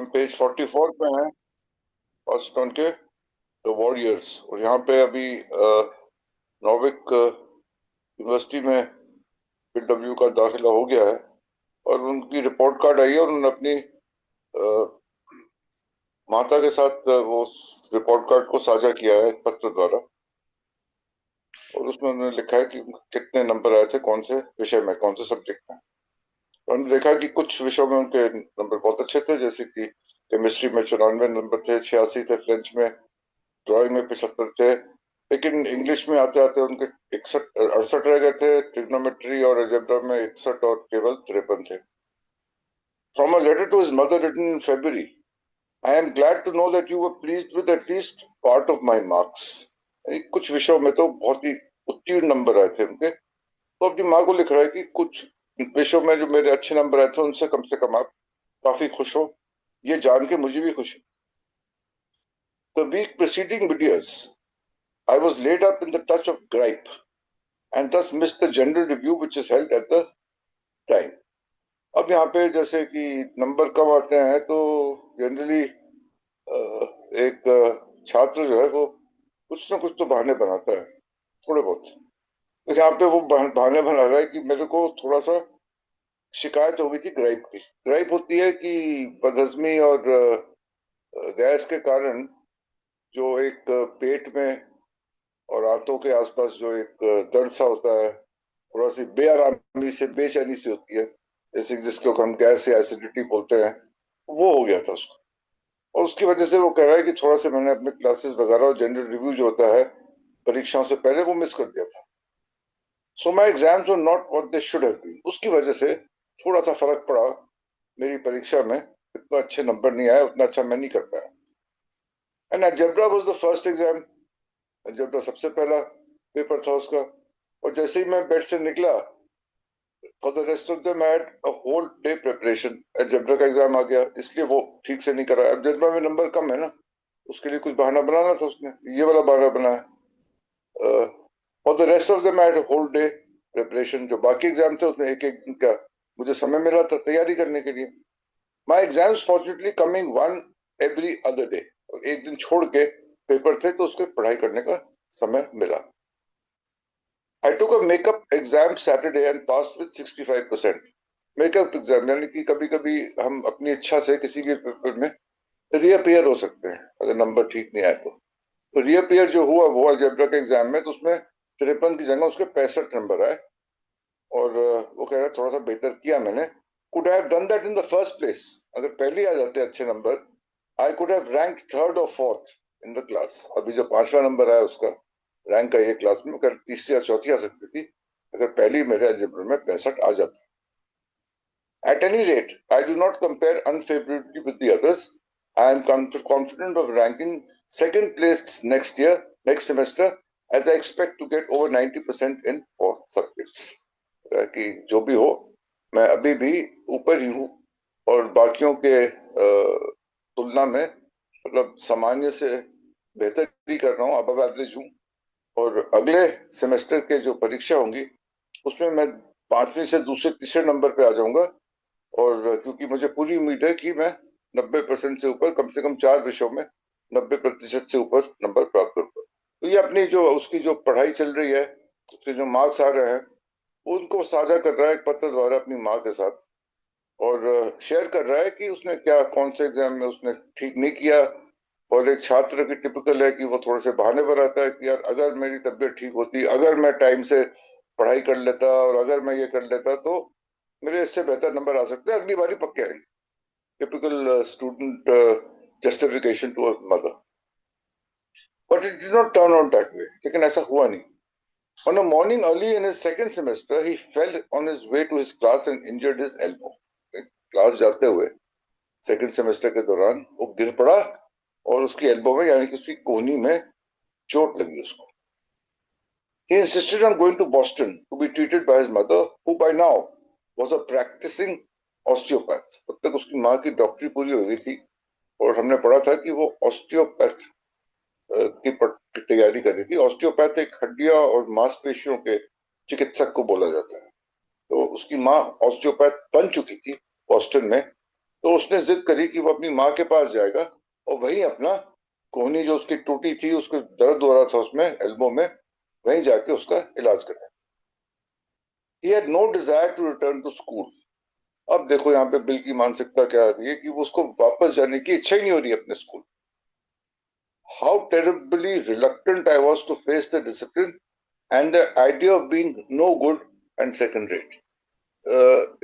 हम पेज 44 पे हैं, पाकिस्तान के द वॉरियर्स। और यहाँ पे अभी नॉर्विक यूनिवर्सिटी में पीडब्ल्यू का दाखिला हो गया है और उनकी रिपोर्ट कार्ड आई है और उन्होंने अपनी माता के साथ वो रिपोर्ट कार्ड को साझा किया है एक पत्र द्वारा। और उसमें उन्होंने लिखा है कि कितने नंबर आए थे कौन से विषय में, कौन से सब्जेक्ट में। तो हमने देखा कि कुछ विषयों में उनके नंबर बहुत अच्छे थे, जैसे कि केमिस्ट्री में 94 नंबर थे, 86 थे, फ्रेंच में, ड्राइंग में 75 थे, लेकिन इंग्लिश में आते आते उनके 68 रह गए थे, ट्रिग्नोमेट्री और अलजेब्रा में 61 और केवल 53 थे। From a letter to his mother written in February, I am glad to know that you were pleased with at least part of my marks. कुछ विषयों में तो बहुत ही उत्तीर्ण नंबर आए थे उनके, तो अपनी माँ को लिख रहा है कि कुछ विषयों में जो मेरे अच्छे नंबर आए थे उनसे कम से कम आप काफी खुश हो, ये जान के मुझे भी खुशी। The week preceding videos, I was laid up in the touch of gripe and thus missed the general review which is held at the time. अब यहाँ पे जैसे कि नंबर कम आते हैं तो जनरली एक छात्र जो है वो कुछ ना कुछ तो बहाने बनाता है, थोड़े बहुत। तो यहाँ पे वो बहाने बना रहा है कि मेरे को थोड़ा सा शिकायत हो गई थी ग्राइप की। ग्राइप होती है कि बदहजमी और गैस के कारण जो एक पेट में और आंतों के आसपास जो एक दर्द सा होता है, थोड़ा सी बेआरामी से, बेचैनी सी होती है, जैसे जिसको हम गैस या एसिडिटी बोलते हैं, वो हो गया था उसको। और उसकी वजह से वो कह रहा है कि थोड़ा सा मैंने अपने क्लासेस वगैरह और जनरल रिव्यू जो होता है परीक्षाओं से पहले वो मिस कर दिया था। So my exams were not what they should have been. उसकी वजह से थोड़ा सा फर्क पड़ा मेरी परीक्षा में, इतना अच्छे नंबर नहीं आए, उतना अच्छा मैं नहीं कर पाया। And algebra was the first exam. Algebra सबसे पहला पेपर था उसका। और जैसे ही मैं बेड से निकला, for the rest of them I had a whole day preparation. Algebra का एग्जाम आ गया, इसलिए वो ठीक से नहीं करा। अलजेब्रा में नंबर कम है ना, उसके लिए कुछ बहाना बनाना था उसने, ये वाला बहाना बनाया। For the rest of them I had a whole day preparation. जो बाकी एग्जाम थे उसमें एक एक दिन का मुझे समय मिला था तैयारी करने के लिए। My exams fortunately coming one every other day. और एक दिन छोड़ के पेपर थे तो उसके पढ़ाई करने का समय मिला। I took a makeup exam Saturday and passed with 65%. Makeup exam यानी कि कभी कभी हम अपनी इच्छा से किसी भी पेपर में रीअपियर हो सकते हैं अगर नंबर ठीक नहीं आए तो रीअपियर जो हुआ वो अलजेब्रा के एग्जाम में, तो उसमें 53 की जगह उसके 65 नंबर आए। और वो कह रहा है थोड़ा सा बेहतर किया मैंने। Could have done that in the first place. अगर पहले ही आ जाते अच्छे number, I could have rank third और फोर्थ इन द क्लास। अभी जो 5वां नंबर आया उसका रैंक आई है क्लास में, अगर तीसरी या चौथी आ सकती थी अगर पहले ही मेरे अलजेब्रा में 65 आ जाता। At any rate, I do not compare unfavorably with the others. I am confident of ranking second place next year, next semester, as I expect to get over 90% in 4 subjects. कि जो भी हो, मैं अभी भी ऊपर ही हूँ और बाकियों के तुलना में मतलब सामान्य से बेहतर ही कर रहा हूँ, अब एवरेज हूँ। और अगले सेमेस्टर के जो परीक्षा होंगी उसमें मैं 5वीं से दूसरे तीसरे नंबर पे आ जाऊंगा। और क्योंकि मुझे पूरी उम्मीद है कि मैं 90% से ऊपर, कम से कम 4 विषयों में 90% से ऊपर नंबर प्राप्त करूंगा। तो ये अपनी जो उसकी जो पढ़ाई चल रही है, उसके जो मार्क्स आ रहे हैं, उनको साझा कर रहा है एक पत्र द्वारा अपनी माँ के साथ। और शेयर कर रहा है कि उसने क्या, कौन से एग्जाम में उसने ठीक नहीं किया। और एक छात्र की टिपिकल है कि वो थोड़े से बहाने बनाता है कि यार अगर मेरी तबीयत ठीक होती, अगर मैं टाइम से पढ़ाई कर लेता और अगर मैं ये कर लेता तो मेरे इससे बेहतर नंबर आ सकते हैं, अगली बारी पक्के आएंगे। Typical student justification to a mother. But it did not turn out that way. लेकिन ऐसा हुआ नहीं। On a morning early in his second semester, he fell on his way to his class and injured his elbow. Class जाते हुए second semester के दौरान वो गिर पड़ा और उसकी एल्बो में यानी कि उसकी कोहनी में चोट लगी उसको। He insisted on going to Boston to be treated by his mother, who by now was a practicing osteopath. तब तक उसकी माँ की डॉक्टरी पूरी हो गई थी और हमने पढ़ा था कि वो ऑस्टियोपैथ की तैयारी कर रही थी। ऑस्टियोपैथ एक हड्डियां और मांसपेशियों के चिकित्सक को बोला जाता है। तो उसकी माँ ऑस्टियोपैथ बन चुकी थी बॉस्टन में, तो उसने जिद करी कि वो अपनी माँ के पास जाएगा और वहीं अपना कोहनी जो उसकी टूटी थी, उसको दर्द हो रहा था उसमें एल्बो में, वहीं जाके उसका इलाज कराया। He had no desire to return to school. अब देखो यहाँ पे बिल की मानसिकता क्या आ रही है कि वो उसको वापस जाने की इच्छा ही नहीं हो रही अपने school. How terribly reluctant I was to face the discipline and the idea of being no good and second rate.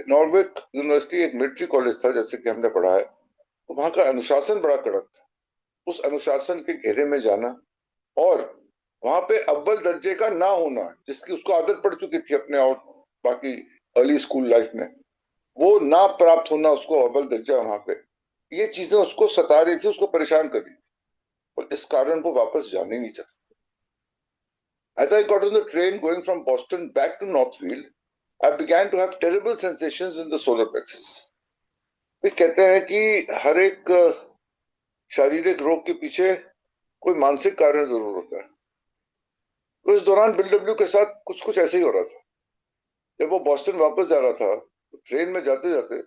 Norwich university एक मिलिट्री कॉलेज था, जैसे कि हमने पढ़ा है, तो वहां का अनुशासन बड़ा कड़क था। उस अनुशासन के घेरे में जाना और वहां पे अव्वल दर्जे का ना होना, जिसकी उसको आदत पड़ चुकी थी अपने और बाकी अर्ली स्कूल लाइफ में, वो ना प्राप्त होना उसको अव्वल दर्जा वहां पे, ये चीजें उसको सता रही थी, उसको परेशान कर रही थी और इस कारण वो वापस जाने नहीं चाहता। As I got on the train going from Boston back to Northfield, I began to have terrible sensations in the solar plexus. वे कहते हैं कि हर एक शारीरिक रोग के पीछे कोई मानसिक कारण जरूर होता है। तो इस दौरान बिल डब्ल्यू के साथ कुछ कुछ ऐसे ही हो रहा था। जब वो बॉस्टन वापस जा रहा था, तो ट्रेन में जाते जाते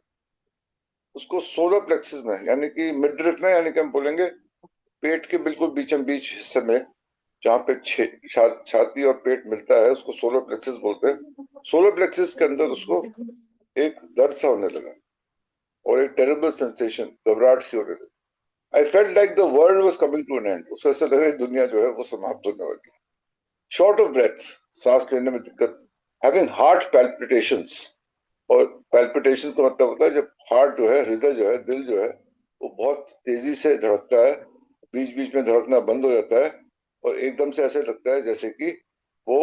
उसको सोलर प्लेक्सिस में, यानी कि मिडरिफ में, यानी कि हम बोलेंगे पेट के बिल्कुल बीचम बीच हिस्से में, जहाँ पे छाती और पेट मिलता है, उसको सोलर प्लेक्सिस बोलते हैं। सोलर प्लेक्सिस के अंदर उसको एक दर्द सा होने लगा और एक टेरिबल सेंसेशन, घबराहट सी होने लगी। I felt like the world was coming to an end. उसको ऐसा लगा दुनिया जो है वो समाप्त होने वाली है। शॉर्ट ऑफ ब्रेथ, सांस लेने में दिक्कत, हैविंग हार्ट पैल्पिटेशंस। और पैल्पिटेशन का मतलब होता है जब हार्ट जो है, हृदय जो है, दिल जो है, वो बहुत तेजी से धड़कता है, बीच बीच में धड़कना बंद हो जाता है और एकदम से ऐसे लगता है जैसे कि वो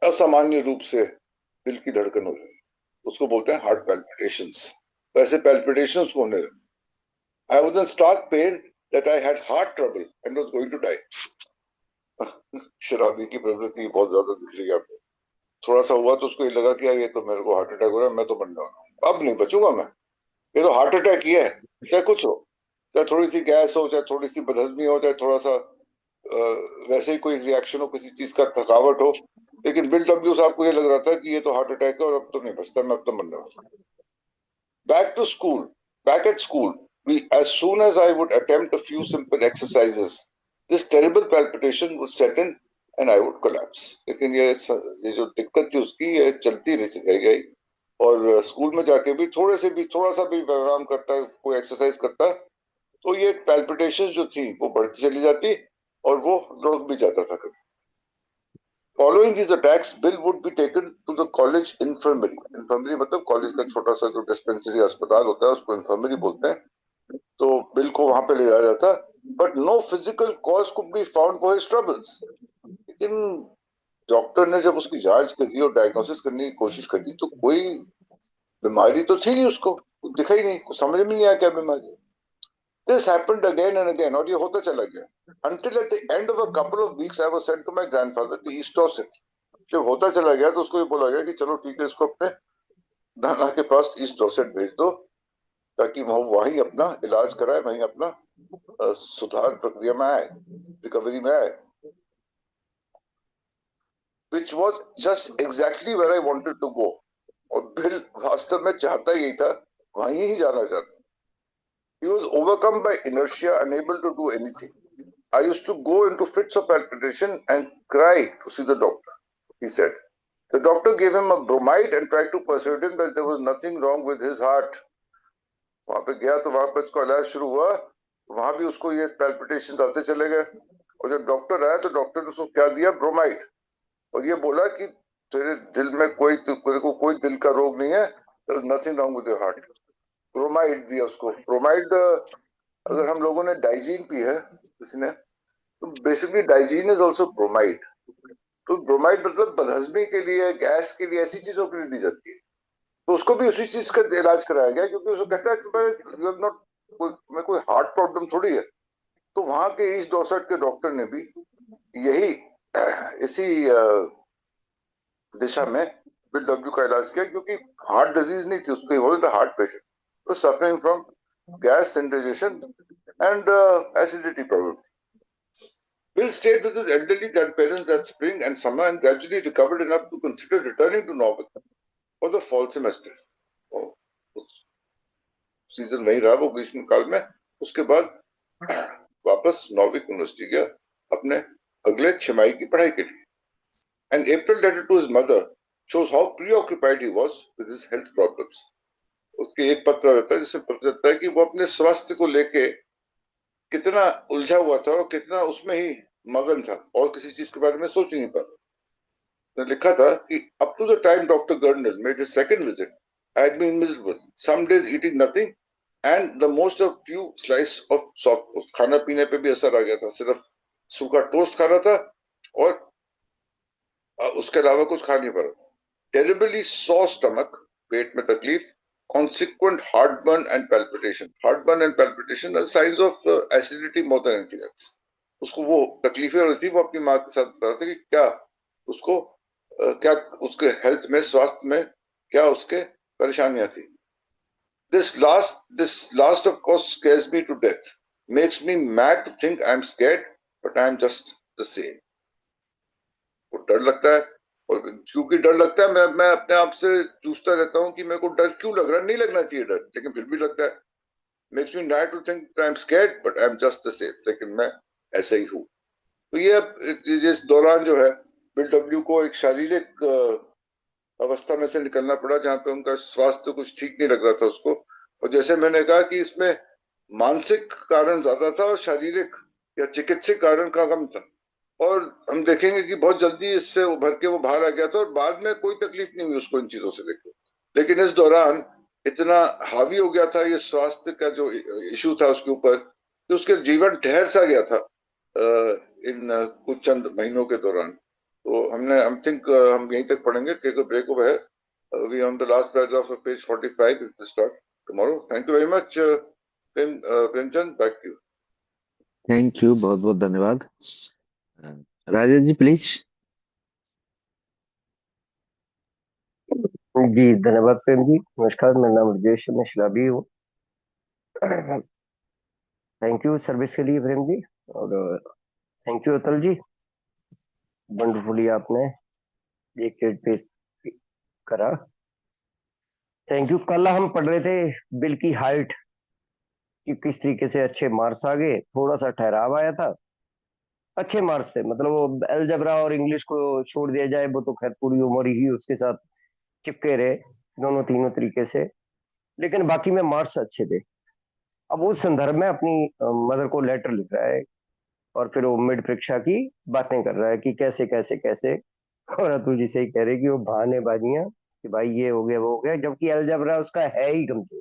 असामान्य रूप से दिल की धड़कन हो रही है, उसको बोलते हैं हार्ट पैल्पिटेशंस। तो ऐसे पैल्पिटेशंस होने लगे। I was in stark pain that I had heart trouble and was going to die. शराबी की प्रवृत्ति बहुत ज्यादा दिख रही है आपको। थोड़ा सा हुआ तो उसको ये लगा कि यार ये तो मेरे को हार्ट अटैक हो रहा है, मैं तो मरने वाला हूँ, अब नहीं बचूंगा मैं। ये तो हार्ट अटैक ही है, चाहे कुछ हो, चाहे थोड़ी सी गैस हो, चाहे थोड़ी सी बदहजमी हो, चाहे थोड़ा सा वैसे ही कोई रिएक्शन हो किसी चीज का, थकावट हो। लेकिन बिल डब्ल्यू साहब को ये लग रहा था कि ये तो हार्ट अटैक है और अब तो नहीं बचता, मैं अब तो मरने वाला। Back to school, back at school, as soon as I would attempt a few simple exercises, this terrible palpitation would set in and I would collapse. लेकिन ये जो दिक्कत थी उसकी, ये चलती रह गई और स्कूल में जाके भी थोड़ा सा भी व्यायाम करता, कोई एक्सरसाइज करता, तो ये पैल्पिटेशन जो थी वो बढ़ती चली जाती और वो लुढ़क भी जाता था कभी। Following these attacks, Bill would be taken to the college infirmary. Infirmary मतलब कॉलेज का छोटा सा जो डिस्पेंसरी अस्पताल होता है उसको infirmary बोलते हैं। तो बिल को वहां पे ले जाया जाता, but no physical cause could be found for his troubles. लेकिन डॉक्टर ने जब उसकी जांच करी और डायग्नोसिस करने की कोशिश करी तो कोई बीमारी तो थी नहीं, उसको दिखा ही नहीं, कुछ समझ में नहीं आया क्या बीमारी। This happened again and again, और ये होता चला गया, until at the end of a couple of weeks I was sent to my grandfather to East Dorset. जब होता चला गया तो उसको ये बोला गया कि चलो ठीक है, इसको अपने नाना के पास ईस्ट डॉर्सेट भेज दो ताकि वो वहीं अपना इलाज कराए, वहीं अपना सुधार प्रक्रिया में आए, रिकवरी में आए। Which was just exactly where I wanted to go. और बिल वास्तव में चाहता यही था, वहीं ही जाना चाहता। He was overcome by inertia, unable to do anything. I used to go into fits of palpitation and cry to see the doctor, he said. The doctor gave him a bromide and tried to persuade him that there was nothing wrong with his heart. वहां पे गया तो वहां पे उसका इलाज शुरू हुआ, वहां भी उसको ये पैल्पिटेशन आते चले गए और जब डॉक्टर आया तो डॉक्टर ने उसको क्या दिया, ब्रोमाइड, और ये बोला कि तेरे दिल में तेरे को कोई दिल का रोग नहीं है, nothing wrong with your heart. Bromide दिया उसको। ब्रोमाइड अगर हम लोगों ने डाइजीन पी है किसी ने, तो basically Digene is also bromide. तो ब्रोमाइड मतलब बदहजमी के लिए, गैस के लिए, ऐसी चीजों के लिए दी जाती है। तो उसको भी उसी चीज का इलाज कराया गया क्योंकि उसको कहता है कि यू हैव नॉट, कोई हार्ट प्रॉब्लम थोड़ी है। तो वहां के ईस्ट डॉर्सेट के डॉक्टर ने भी यही इसी दिशा में बिल डब्ल्यू का इलाज किया, क्योंकि हार्ट डिजीज नहीं थी उसको, वो था हार्ट पेशेंट, तो suffering from gas indigestion and acidity problem. Bill stayed with his elderly grandparents that spring and summer and gradually recovered enough to consider returning to Norway for the fall semester. Season वहीं रहा वो ग्रीष्म काल में। उसके बाद वापस Norvic university गया अपने अगले छमाही की पढ़ाई के लिए। An April letter to his mother shows how preoccupied he was with his health problems. उसके एक पत्र रहता है जिसमें पता चलता है कि वो अपने स्वास्थ्य को लेके कितना उलझा हुआ था और कितना उसमें ही मगन था और किसी चीज के बारे में सोच ही नहीं पा रहा। ने लिखा था कि up to the time Dr. Gurnall made his second visit, I had been miserable. Some days eating nothing and the most of few slice of soft toast. खाना पीने पे भी असर आ गया था, सिर्फ सूखा टोस्ट खा रहा था और उसके अलावा कुछ खा नहीं पा रहा था। टेरिबली सॉ स्टमक, पेट में तकलीफ, consequent heartburn and palpitation. Heartburn and palpitation are signs of acidity more than anything else. उसको वो तकलीफें हो रही थी, वो अपनी माँ के साथ बता रहा था कि क्या उसको क्या उसके हेल्थ में, स्वास्थ्य में क्या उसके परेशानियां थी। This last of course scares me to death. Makes me mad to think I'm scared, but I'm just the same. वो डर लगता है और क्योंकि डर लगता है मैं अपने आप से जूझता रहता हूँ कि मेरे को डर क्यों लग रहा है, नहीं लगना चाहिए डर, लेकिन फिर भी लगता है। Makes me night to think I am scared but I am just the same, लेकिन मैं ऐसे ही हूँ। तो ये इस दौरान जो है बिल डब्ल्यू को एक शारीरिक अवस्था में से निकलना पड़ा जहाँ पे उनका स्वास्थ्य कुछ ठीक नहीं लग रहा था उसको। और जैसे मैंने कहा कि इसमें मानसिक कारण ज्यादा था और शारीरिक या चिकित्सक कारण का कम था। और हम देखेंगे कि बहुत जल्दी इससे उभर के वो बाहर आ गया था और बाद में कोई तकलीफ नहीं हुई उसको इन चीजों से लेकर। लेकिन इस दौरान इतना हावी हो गया था ये स्वास्थ्य का जो इशू था उसके ऊपर कि उसके जीवन ठहर सा गया था इन कुछ चंद महीनों के दौरान। तो हमने आई थिंक हम यहीं तक पढ़ेंगे, take a break over here, we on the last paragraph of page 45, we start tomorrow. Thank you very much Premchand, back to you. Thank you, बहुत बहुत धन्यवाद। राजेश जी प्लीज। जी धन्यवाद प्रेम जी। नमस्कार, मेरा नाम राजेश, मैं शराबी हूँ। थैंक यू सर्विस के लिए प्रेम जी, और thank you Atul ji, wonderfully आपने एक डेट पेश करा। Thank you. कल हम पढ़ रहे थे बिल की हाइट कि किस तरीके से अच्छे मार्क्स आ गए, थोड़ा सा ठहराव आया था, अच्छे मार्क्स थे। मतलब वो अलजेब्रा और इंग्लिश को छोड़ दिया जाए, वो तो खैर पूरी उम्र ही उसके साथ चिपके रहे दोनों तीनों तरीके से, लेकिन बाकी में मार्क्स अच्छे थे। अब उस संदर्भ में अपनी मदर को लेटर लिख रहा है और फिर वो मिड परीक्षा की बातें कर रहा है कि कैसे कैसे कैसे। और अतुल जी से ही कह रहे कि वो बहानेबाजियां कि भाई ये हो गया वो हो गया, जबकि अलजबरा उसका है ही कमजोर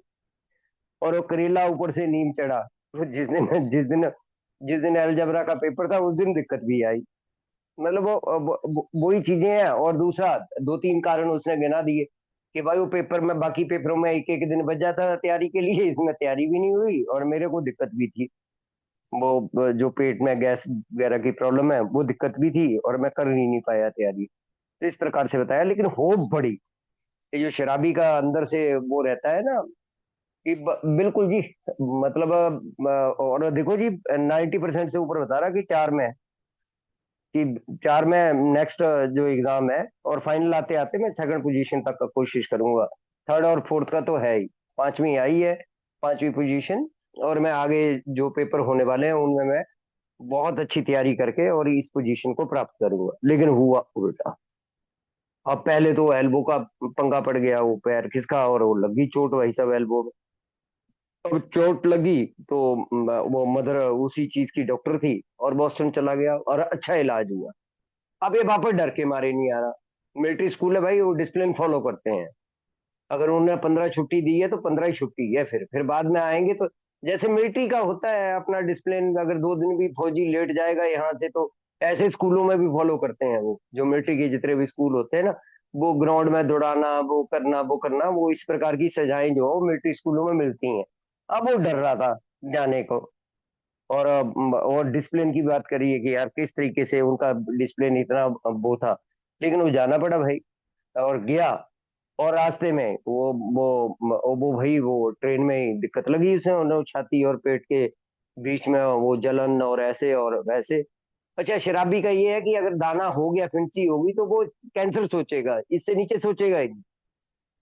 और वो करेला ऊपर से नीम चढ़ा। तो जिस दिन अलजबरा का पेपर था उस दिन दिक्कत भी आई। मतलब वही चीजें हैं। और दूसरा दो तीन कारण उसने गिना दिए कि भाई वो पेपर में, बाकी पेपरों में एक एक दिन बच जाता था तैयारी के लिए, इसमें तैयारी भी नहीं हुई और मेरे को दिक्कत भी थी। वो जो पेट में गैस वगैरह की प्रॉब्लम है वो दिक्कत भी थी और मैं कर ही नहीं पाया तैयारी। तो इस प्रकार से बताया, लेकिन होप बड़ी। ये जो शराबी का अंदर से वो रहता है ना कि बिल्कुल जी, मतलब और देखो जी 90% से ऊपर बता रहा कि चार में, कि चार में नेक्स्ट जो एग्जाम है और फाइनल आते आते मैं सेकंड पोजीशन तक का कोशिश करूंगा। थर्ड और फोर्थ का तो है ही, पांचवी आई है, पांचवी पोजीशन। और मैं आगे जो पेपर होने वाले हैं उनमें मैं बहुत अच्छी तैयारी करके और इस पोजीशन को प्राप्त करूंगा। लेकिन हुआ उल्टा। अब पहले तो एल्बो का पंगा पड़ गया, वो पैर खिसका और वो लगी चोट वही सब एल्बो में। और चोट लगी तो वो मदर उसी चीज की डॉक्टर थी और बॉस्टन चला गया और अच्छा इलाज हुआ। अब ये वापस डर के मारे नहीं आ रहा। मिलिट्री स्कूल है भाई, वो डिसिप्लिन फॉलो करते हैं। अगर उन्होंने 15 छुट्टी दी है तो 15 ही छुट्टी है, फिर बाद में आएंगे तो जैसे मिलिट्री का होता है अपना डिसिप्लिन। अगर 2 दिन भी फौजी लेट जाएगा यहाँ से तो ऐसे स्कूलों में भी फॉलो करते हैं। वो जो मिलिट्री के जितने भी स्कूल होते हैं ना, वो ग्राउंड में दौड़ाना, वो करना, वो इस प्रकार की सजाएं जो है मिलिट्री स्कूलों में मिलती हैं। अब वो डर रहा था जाने को। और डिसिप्लिन की बात करिए कि यार किस तरीके से उनका डिसिप्लिन इतना वो था, लेकिन वो जाना पड़ा भाई और गया। और रास्ते में वो भाई वो ट्रेन में ही दिक्कत लगी उसे, छाती और पेट के बीच में वो जलन और ऐसे और वैसे। अच्छा, शराबी का ये है कि अगर दाना हो गया, फिंसी होगी तो वो कैंसर सोचेगा, इससे नीचे सोचेगा ही नहीं।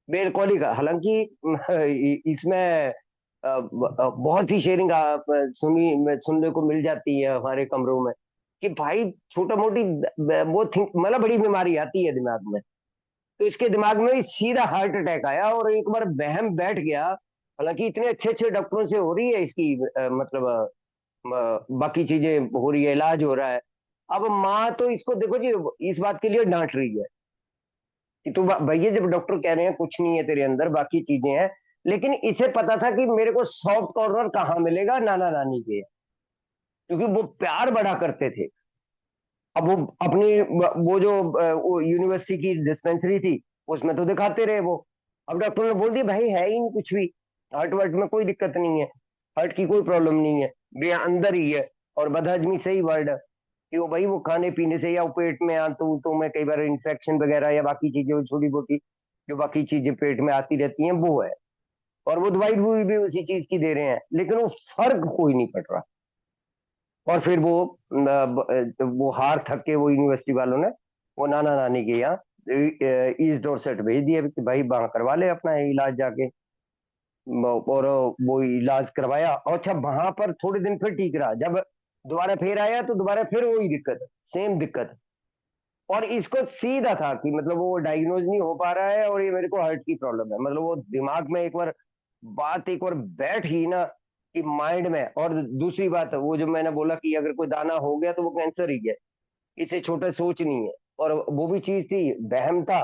बेलकोली का हालांकि इसमें बहुत सी शेयरिंग सुनने को मिल जाती है हमारे कमरों में कि भाई छोटा मोटी वो थिंक मतलब बड़ी बीमारी आती है दिमाग में, तो इसके दिमाग में सीधा हार्ट अटैक आया और एक बार वहम बैठ गया। हालांकि इतने अच्छे अच्छे डॉक्टरों से हो रही है इसकी मतलब बाकी चीजें हो रही है, इलाज हो रहा है। अब माँ तो इसको देखो जी इस बात के लिए डांट रही है कि तू भैया जब डॉक्टर कह रहे हैं कुछ नहीं है तेरे अंदर, बाकी चीजें हैं। लेकिन इसे पता था कि मेरे को सॉफ्ट कॉर्नर कहाँ मिलेगा, नाना नानी के, क्योंकि वो प्यार बड़ा करते थे। अब वो अपनी वो जो वो यूनिवर्सिटी की डिस्पेंसरी थी उसमें तो दिखाते रहे वो। अब डॉक्टर ने बोल दिया भाई है ही नहीं कुछ भी, हार्ट वार्ट में कोई दिक्कत नहीं है, हार्ट की कोई प्रॉब्लम नहीं है, ये अंदर ही है। और बदहजमी सही वर्ड है कि वो भाई वो खाने पीने से या वो पेट में आंतू तो में कई बार इन्फेक्शन वगैरह या बाकी चीजें छोटी मोटी जो बाकी चीजें पेट में आती रहती हैं वो है। और वो दवाई भी उसी चीज की दे रहे हैं, लेकिन वो फर्क कोई नहीं पड़ रहा। और फिर वो हार थक के वो यूनिवर्सिटी वालों ने वो नाना नानी के यहाँ ईस्ट डोरसेट भेज दिया कि भाई वहां करवा ले अपना इलाज जाके। और वो इलाज करवाया और अच्छा वहां पर थोड़े दिन फिर ठीक रहा, जब दोबारा फिर आया तो दोबारा फिर वही दिक्कत, सेम दिक्कत। और इसको सीधा था कि मतलब वो डायग्नोज नहीं हो पा रहा है और ये मेरे को हार्ट की प्रॉब्लम है। मतलब वो दिमाग में एक बार बात एक बार बैठ गई ना कि माइंड में। और दूसरी बात वो जो मैंने बोला कि अगर कोई दाना हो गया तो वो कैंसर ही है, इसे छोटा सोच नहीं है। और वो भी चीज थी, वहम था।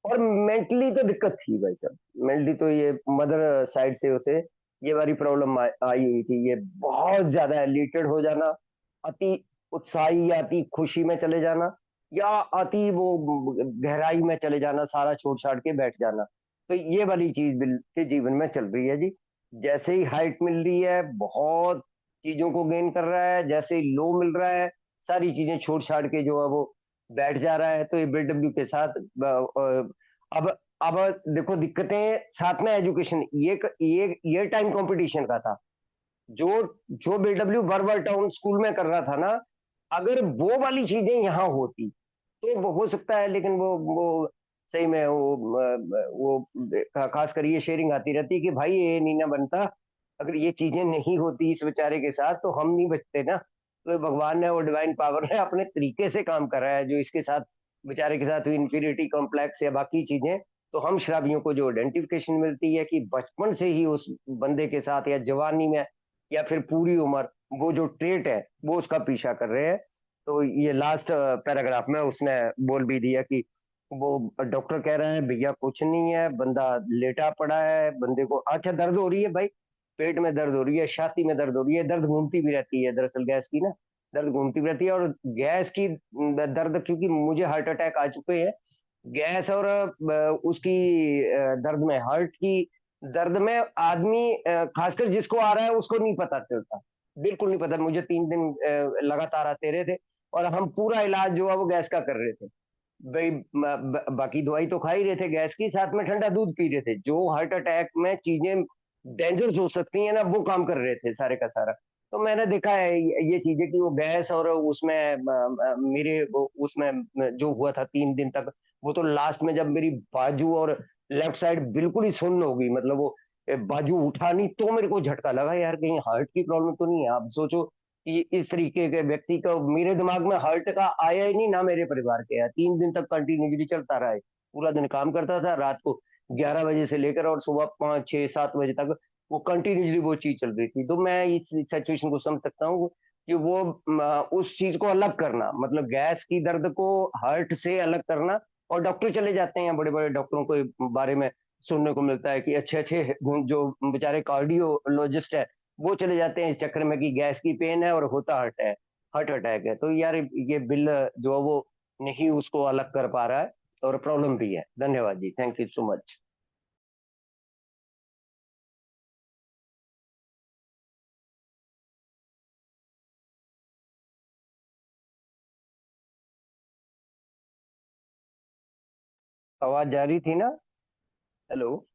और मेंटली तो दिक्कत थी भाई साहब, मेंटली तो ये मदर साइड से उसे ये वाली प्रॉब्लम आई हुई थी, ये बहुत ज्यादा एलिटेड हो जाना, अति उत्साही या अति खुशी में चले जाना, या अति वो गहराई में चले जाना, सारा छोड़ छाड़ के बैठ जाना। तो ये वाली चीज बिल के जीवन में चल रही है जी। जैसे ही हाइट मिल रही है बहुत चीजों को गेन कर रहा है, जैसे ही लो मिल रहा है सारी चीजें छोड़ छाड़ के जो है वो बैठ जा रहा है। तो ये बीडब्ल्यू के साथ अब देखो दिक्कतें साथ में एजुकेशन, ये टाइम कंपटीशन का था। जो जो बीडब्ल्यू बर्बर टाउन स्कूल में कर रहा था ना, अगर वो वाली चीजें यहाँ होती तो वो हो सकता है। लेकिन वो सही में वो खास कर ये शेयरिंग आती रहती है कि भाई ये नहीं ना बनता, अगर ये चीजें नहीं होती इस बेचारे के साथ तो हम नहीं बचते ना। तो भगवान ने, वो डिवाइन पावर ने अपने तरीके से काम कर रहा है जो इसके साथ बेचारे के साथ हुई इंफीरियरिटी कॉम्प्लेक्स या बाकी चीजें। तो हम शराबियों को जो आइडेंटिफिकेशन मिलती है कि बचपन से ही उस बंदे के साथ या जवानी में या फिर पूरी उम्र वो जो ट्रेट है वो उसका पीछा कर रहे हैं। तो ये लास्ट पैराग्राफ में उसने बोल भी दिया कि वो डॉक्टर कह रहे हैं भैया कुछ नहीं है, बंदा लेटा पड़ा है, बंदे को अच्छा दर्द हो रही है भाई, पेट में दर्द हो रही है, छाती में दर्द हो रही है, दर्द घूमती भी रहती है दरअसल गैस की ना, दर्द घूमती भी रहती है। और गैस की दर्द, क्योंकि मुझे हार्ट अटैक आ चुके हैं, गैस और उसकी दर्द में, हार्ट की दर्द में आदमी खासकर जिसको आ रहा है उसको नहीं पता चलता, बिल्कुल नहीं पता। मुझे 3 दिन लगातार आते रहे थे और हम पूरा इलाज जो है वो गैस का कर रहे थे भाई। बाकी दवाई तो खा ही रहे थे गैस की, साथ में ठंडा दूध पी रहे थे। जो हार्ट अटैक में चीजें डेंजरस हो सकती है ना वो काम कर रहे थे सारे का सारा। तो मैंने देखा है ये चीजें कि वो गैस और उसमें मेरे उसमें जो हुआ था 3 दिन तक, वो तो लास्ट में जब मेरी बाजू और लेफ्ट साइड बिल्कुल ही सुन्न हो गई, मतलब वो बाजू उठा नहीं तो मेरे को झटका लगा यार कहीं हार्ट की प्रॉब्लम तो नहीं है। आप सोचो कि इस तरीके के व्यक्ति का मेरे दिमाग में हार्ट का आया ही नहीं ना, मेरे परिवार के, 3 दिन तक कंटिन्यूसली चलता रहा है। पूरा दिन काम करता था, रात को 11 बजे से लेकर और सुबह 5 6 7 बजे तक वो कंटिन्यूसली वो चीज चल रही थी। तो मैं इस सिचुएशन को समझ सकता हूँ कि वो उस चीज को अलग करना, मतलब गैस की दर्द को हार्ट से अलग करना। और डॉक्टर चले जाते हैं, बड़े बड़े डॉक्टरों के बारे में सुनने को मिलता है कि अच्छे अच्छे जो बेचारे कार्डियोलॉजिस्ट है वो चले जाते हैं इस चक्कर में कि गैस की पेन है और होता हार्ट अटैक है। तो यार ये बिल जो है वो नहीं उसको अलग कर पा रहा है और प्रॉब्लम भी है। धन्यवाद जी, थैंक यू सो मच। आवाज जा रही थी ना? हेलो।